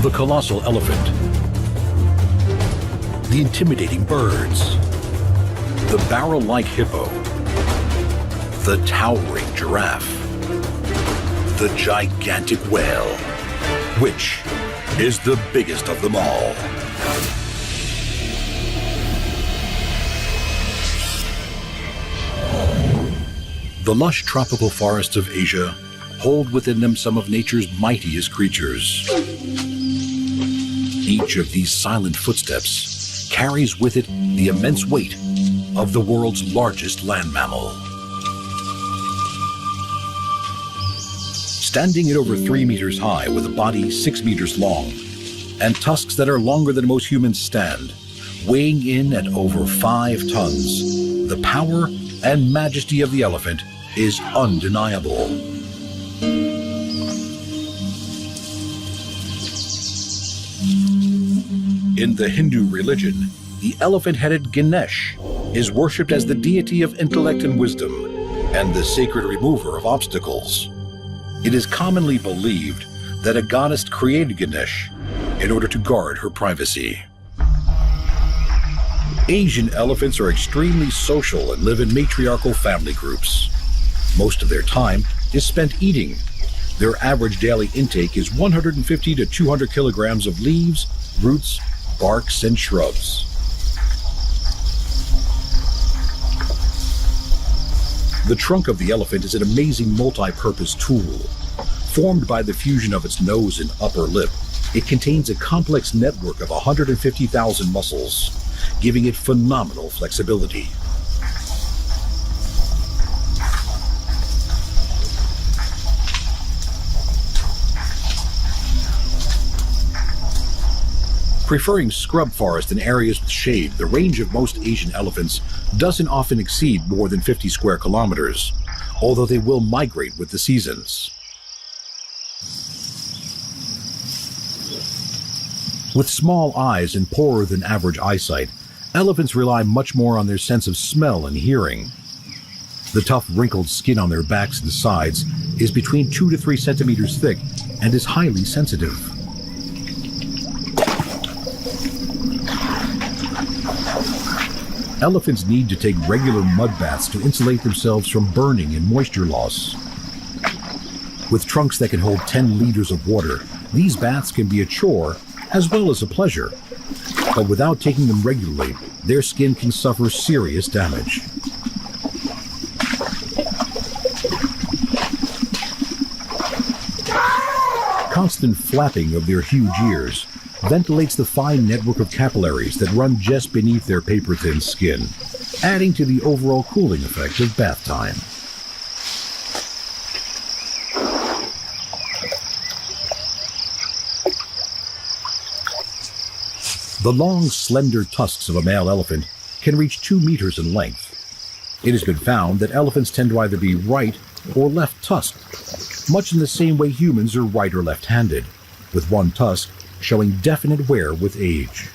The colossal elephant. The intimidating birds. The barrel-like hippo. The towering giraffe. The gigantic whale. Which is the biggest of them all? The lush tropical forests of Asia hold within them some of nature's mightiest creatures. Each of these silent footsteps carries with it the immense weight of the world's largest land mammal. Standing at over 3 meters high with a body 6 meters long and tusks that are longer than most humans stand, weighing in at over 5 tons, the power and majesty of the elephant is undeniable. In the Hindu religion, the elephant-headed Ganesh is worshipped as the deity of intellect and wisdom and the sacred remover of obstacles. It is commonly believed that a goddess created Ganesh in order to guard her privacy. Asian elephants are extremely social and live in matriarchal family groups. Most of their time is spent eating. Their average daily intake is 150 to 200 kilograms of leaves, roots, barks, and shrubs. The trunk of the elephant is an amazing multi-purpose tool. Formed by the fusion of its nose and upper lip, it contains a complex network of 150,000 muscles, giving it phenomenal flexibility. Preferring scrub forest and areas with shade, the range of most Asian elephants doesn't often exceed more than 50 square kilometers, although they will migrate with the seasons. With small eyes and poorer than average eyesight, elephants rely much more on their sense of smell and hearing. The tough, wrinkled skin on their backs and sides is between 2 to 3 centimeters thick and is highly sensitive. Elephants need to take regular mud baths to insulate themselves from burning and moisture loss. With trunks that can hold 10 liters of water, these baths can be a chore as well as a pleasure. But without taking them regularly, their skin can suffer serious damage. Constant flapping of their huge ears ventilates the fine network of capillaries that run just beneath their paper-thin skin, adding to the overall cooling effect of bath time. The long, slender tusks of a male elephant can reach 2 meters in length. It has been found that elephants tend to either be right or left-tusked, much in the same way humans are right or left-handed, with one tusk showing definite wear with age.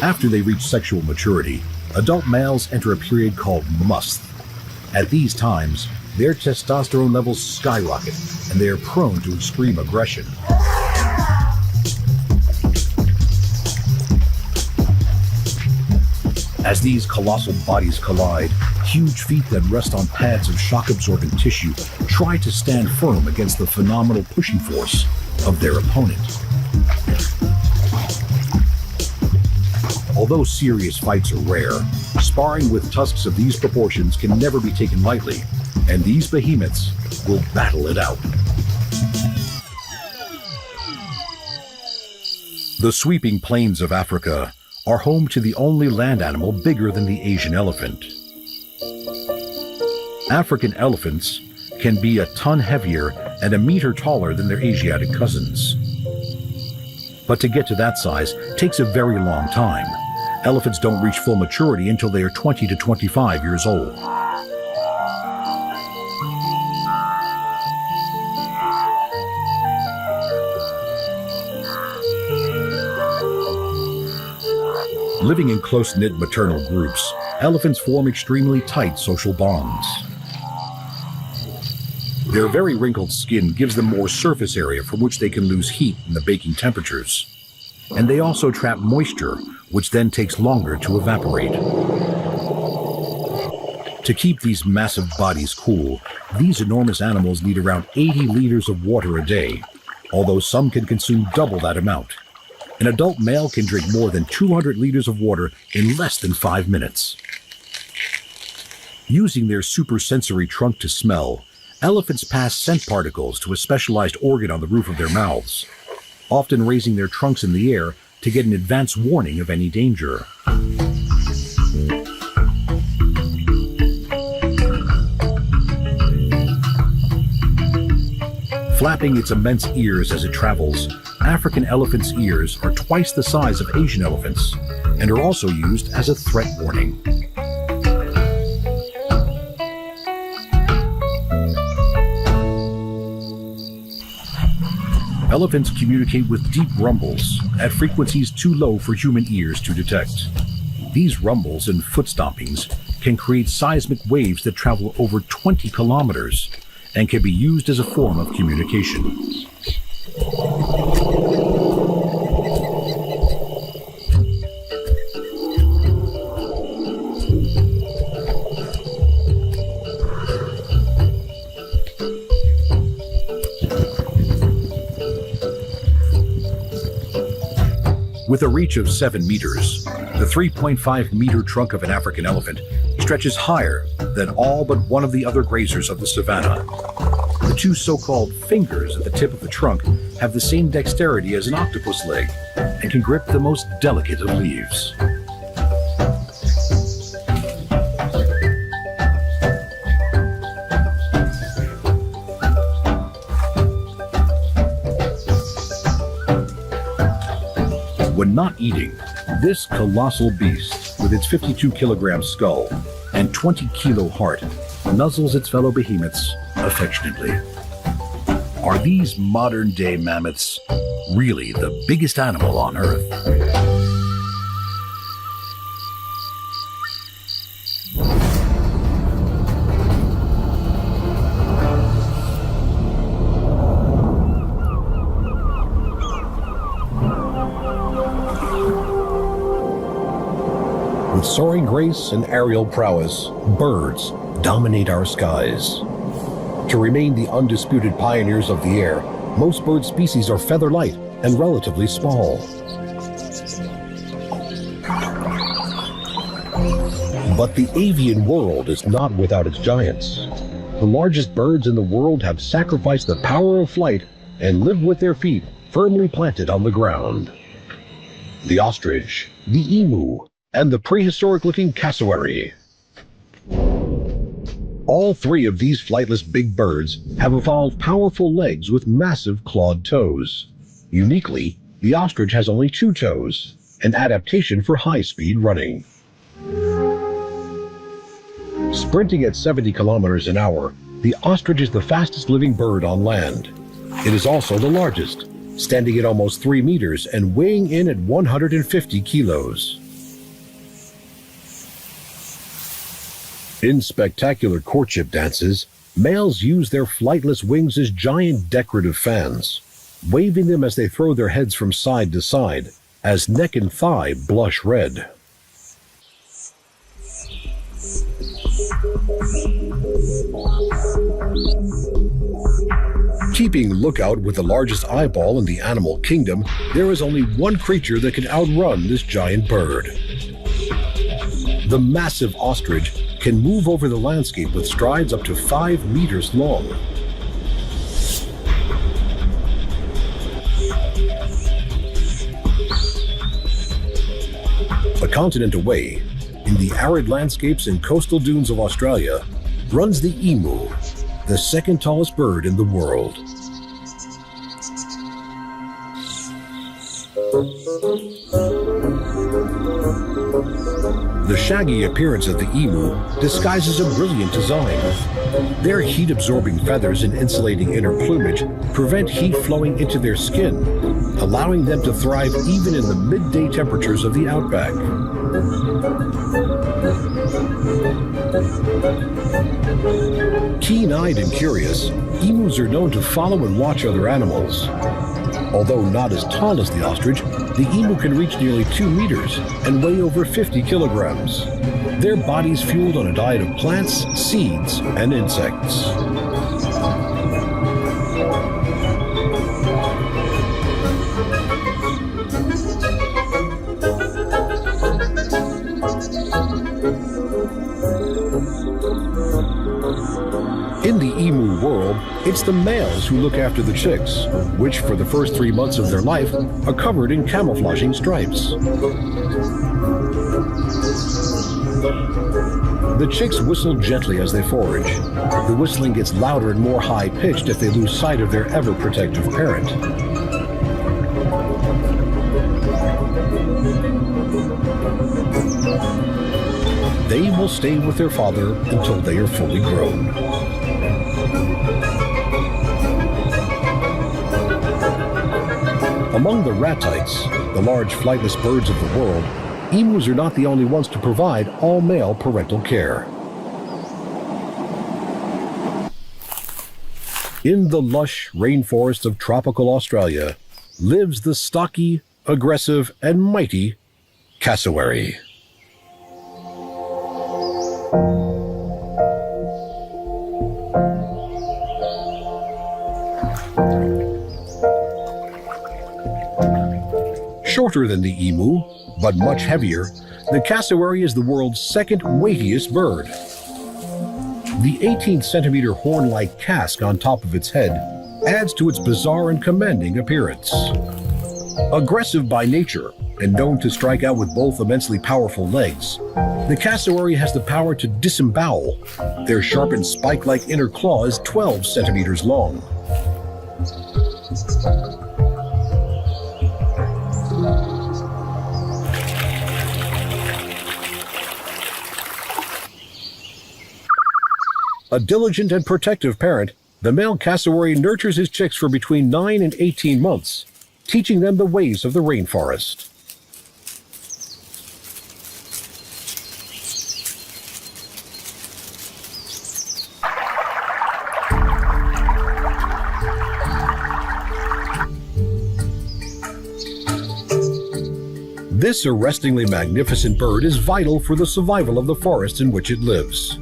After they reach sexual maturity, adult males enter a period called must. At these times, their testosterone levels skyrocket and they are prone to extreme aggression. As these colossal bodies collide, huge feet that rest on pads of shock-absorbent tissue try to stand firm against the phenomenal pushing force of their opponent. Although serious fights are rare, sparring with tusks of these proportions can never be taken lightly, and these behemoths will battle it out. The sweeping plains of Africa are home to the only land animal bigger than the Asian elephant. African elephants can be a ton heavier and a meter taller than their Asiatic cousins. But to get to that size takes a very long time. Elephants don't reach full maturity until they are 20 to 25 years old. Living in close-knit maternal groups, elephants form extremely tight social bonds. Their very wrinkled skin gives them more surface area from which they can lose heat in the baking temperatures. And they also trap moisture, which then takes longer to evaporate. To keep these massive bodies cool, these enormous animals need around 80 liters of water a day, although some can consume double that amount. An adult male can drink more than 200 liters of water in less than 5 minutes. Using their supersensory trunk to smell, elephants pass scent particles to a specialized organ on the roof of their mouths, often raising their trunks in the air to get an advance warning of any danger. Flapping its immense ears as it travels, African elephants' ears are twice the size of Asian elephants and are also used as a threat warning. Elephants communicate with deep rumbles at frequencies too low for human ears to detect. These rumbles and foot stompings can create seismic waves that travel over 20 kilometers and can be used as a form of communication. With a reach of 7 meters, the 3.5-meter trunk of an African elephant stretches higher than all but one of the other grazers of the savanna. The two so-called fingers at the tip of the trunk have the same dexterity as an octopus leg and can grip the most delicate of leaves. When not eating, this colossal beast, with its 52-kilogram skull and 20-kilo heart, nuzzles its fellow behemoths affectionately. Are these modern-day mammoths really the biggest animal on Earth? With soaring grace and aerial prowess, birds dominate our skies. To remain the undisputed pioneers of the air, most bird species are feather-light and relatively small. But the avian world is not without its giants. The largest birds in the world have sacrificed the power of flight and live with their feet firmly planted on the ground. The ostrich, the emu, and the prehistoric-looking cassowary. All three of these flightless big birds have evolved powerful legs with massive clawed toes. Uniquely, the ostrich has only 2 toes, an adaptation for high-speed running. Sprinting at 70 kilometers an hour, the ostrich is the fastest living bird on land. It is also the largest, standing at almost 3 meters and weighing in at 150 kilos. In spectacular courtship dances, males use their flightless wings as giant decorative fans, waving them as they throw their heads from side to side, as neck and thigh blush red. Keeping lookout with the largest eyeball in the animal kingdom, there is only one creature that can outrun this giant bird. The massive ostrich can move over the landscape with strides up to 5 meters long. A continent away, in the arid landscapes and coastal dunes of Australia, runs the emu, the second tallest bird in the world. The shaggy appearance of the emu disguises a brilliant design. Their heat-absorbing feathers and insulating inner plumage prevent heat flowing into their skin, allowing them to thrive even in the midday temperatures of the outback. Keen-eyed and curious, emus are known to follow and watch other animals. Although not as tall as the ostrich, the emu can reach nearly 2 meters and weigh over 50 kilograms. Their bodies fueled on a diet of plants, seeds, and insects. In the emu world, it's the males who look after the chicks, which for the first 3 months of their life are covered in camouflaging stripes. The chicks whistle gently as they forage. The whistling gets louder and more high-pitched if they lose sight of their ever-protective parent. They will stay with their father until they are fully grown. Among the ratites, the large flightless birds of the world, emus are not the only ones to provide all-male parental care. In the lush rainforests of tropical Australia lives the stocky, aggressive, and mighty cassowary. Shorter than the emu, but much heavier, the cassowary is the world's second weightiest bird. The 18-centimeter horn-like casque on top of its head adds to its bizarre and commanding appearance. Aggressive by nature and known to strike out with both immensely powerful legs, the cassowary has the power to disembowel. Their sharpened spike-like inner claw is 12 centimeters long. A diligent and protective parent, the male cassowary nurtures his chicks for between 9 and 18 months, teaching them the ways of the rainforest. This arrestingly magnificent bird is vital for the survival of the forest in which it lives.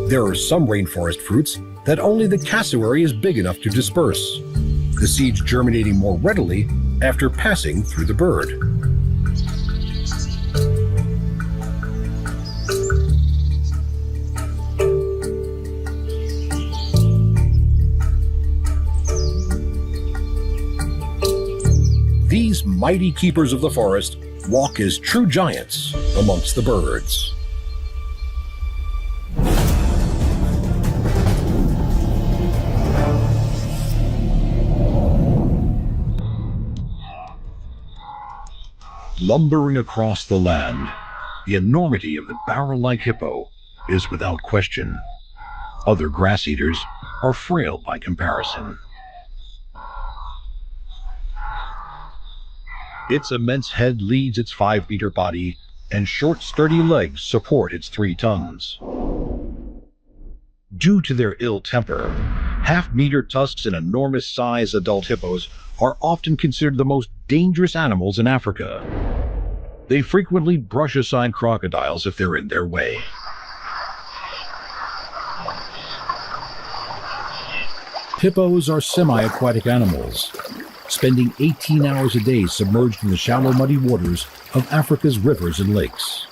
There are some rainforest fruits that only the cassowary is big enough to disperse, the seeds germinating more readily after passing through the bird. These mighty keepers of the forest walk as true giants amongst the birds. Lumbering across the land, the enormity of the barrel-like hippo is without question. Other grass eaters are frail by comparison. Its immense head leads its 5-meter body, and short, sturdy legs support its 3 tons. Due to their ill temper, half-meter tusks and enormous-sized adult hippos are often considered the most dangerous animals in Africa. They frequently brush aside crocodiles if they're in their way. Hippos are semi-aquatic animals, spending 18 hours a day submerged in the shallow, muddy waters of Africa's rivers and lakes.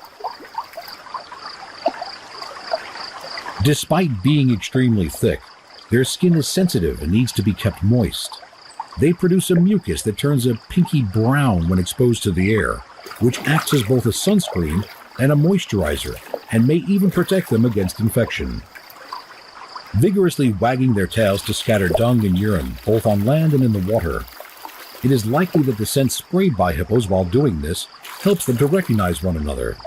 Despite being extremely thick, their skin is sensitive and needs to be kept moist. They produce a mucus that turns a pinky brown when exposed to the air, which acts as both a sunscreen and a moisturizer, and may even protect them against infection. Vigorously wagging their tails to scatter dung and urine, both on land and in the water, it is likely that the scent sprayed by hippos while doing this helps them to recognize one another.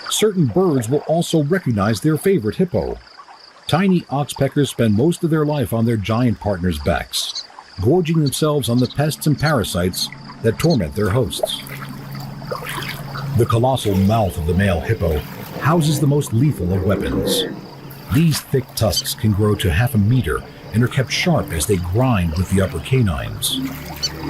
Certain birds will also recognize their favorite hippo. Tiny oxpeckers spend most of their life on their giant partners' backs, gorging themselves on the pests and parasites that torment their hosts. The colossal mouth of the male hippo houses the most lethal of weapons. These thick tusks can grow to half a meter and are kept sharp as they grind with the upper canines.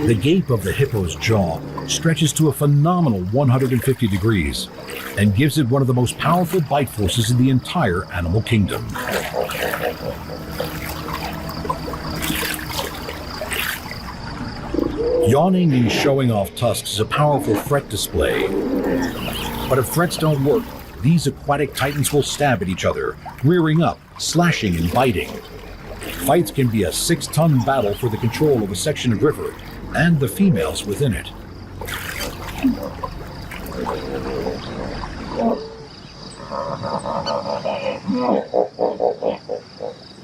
The gape of the hippo's jaw stretches to a phenomenal 150 degrees and gives it one of the most powerful bite forces in the entire animal kingdom. Yawning and showing off tusks is a powerful threat display. But if threats don't work, these aquatic titans will stab at each other, rearing up, slashing and biting. Fights can be a 6-ton battle for the control of a section of river and the females within it.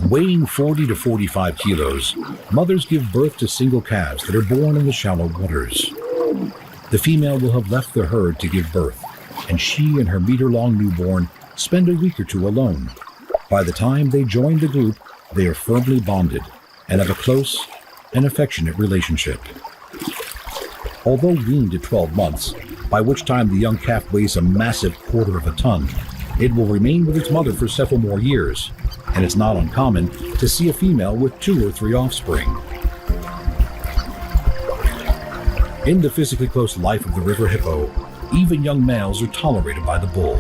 Weighing 40 to 45 kilos, mothers give birth to single calves that are born in the shallow waters. The female will have left the herd to give birth, and she and her meter-long newborn spend a week or two alone. By the time they join the group, they are firmly bonded and have a close and affectionate relationship. Although weaned at 12 months, by which time the young calf weighs a massive 1/4 of a ton, it will remain with its mother for several more years, and it's not uncommon to see a female with 2 or 3 offspring. In the physically close life of the river hippo, even young males are tolerated by the bull.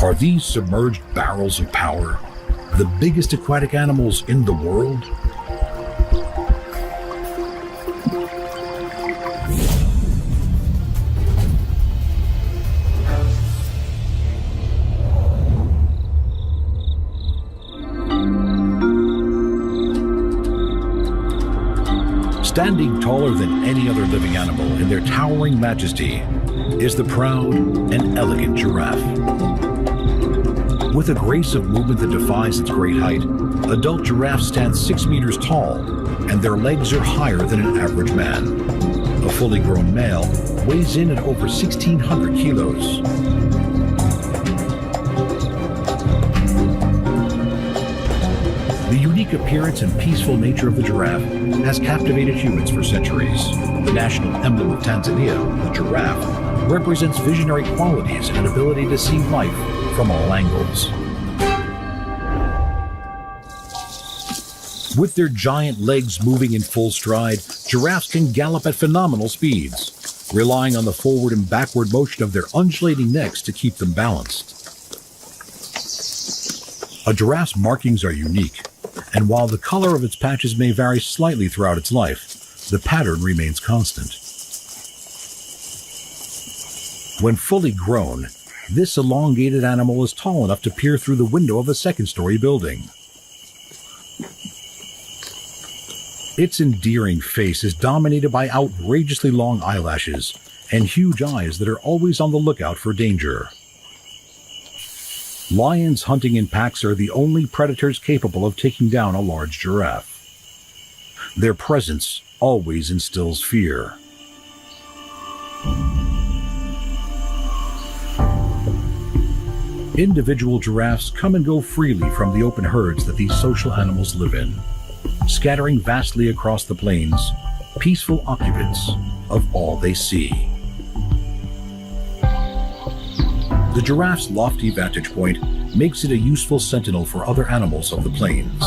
Are these submerged barrels of power the biggest aquatic animals in the world? Standing taller than any other living animal in their towering majesty is the proud and elegant giraffe. With a grace of movement that defies its great height, adult giraffes stand 6 meters tall, and their legs are higher than an average man. A fully grown male weighs in at over 1,600 kilos. The unique appearance and peaceful nature of the giraffe has captivated humans for centuries. The national emblem of Tanzania, the giraffe, represents visionary qualities and an ability to see life from all angles. With their giant legs moving in full stride, giraffes can gallop at phenomenal speeds, relying on the forward and backward motion of their undulating necks to keep them balanced. A giraffe's markings are unique, and while the color of its patches may vary slightly throughout its life, the pattern remains constant. When fully grown, this elongated animal is tall enough to peer through the window of a second-story building. Its endearing face is dominated by outrageously long eyelashes and huge eyes that are always on the lookout for danger. Lions hunting in packs are the only predators capable of taking down a large giraffe. Their presence always instills fear. Individual giraffes come and go freely from the open herds that these social animals live in, scattering vastly across the plains, peaceful occupants of all they see. The giraffe's lofty vantage point makes it a useful sentinel for other animals of the plains.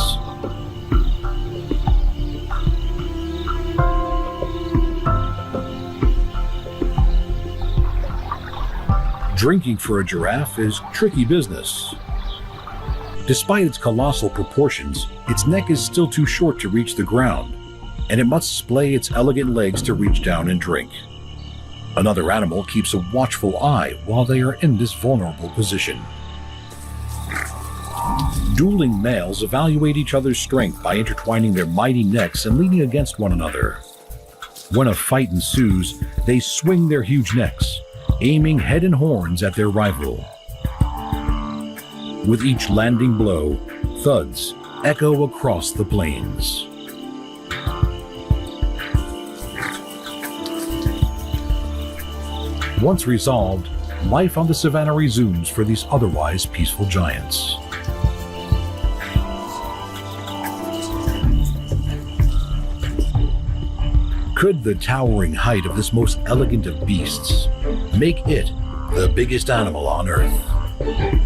Drinking for a giraffe is tricky business. Despite its colossal proportions, its neck is still too short to reach the ground, and it must splay its elegant legs to reach down and drink. Another animal keeps a watchful eye while they are in this vulnerable position. Dueling males evaluate each other's strength by intertwining their mighty necks and leaning against one another. When a fight ensues, they swing their huge necks, aiming head and horns at their rival. With each landing blow, thuds echo across the plains. Once resolved, life on the savannah resumes for these otherwise peaceful giants. Could the towering height of this most elegant of beasts make it the biggest animal on Earth?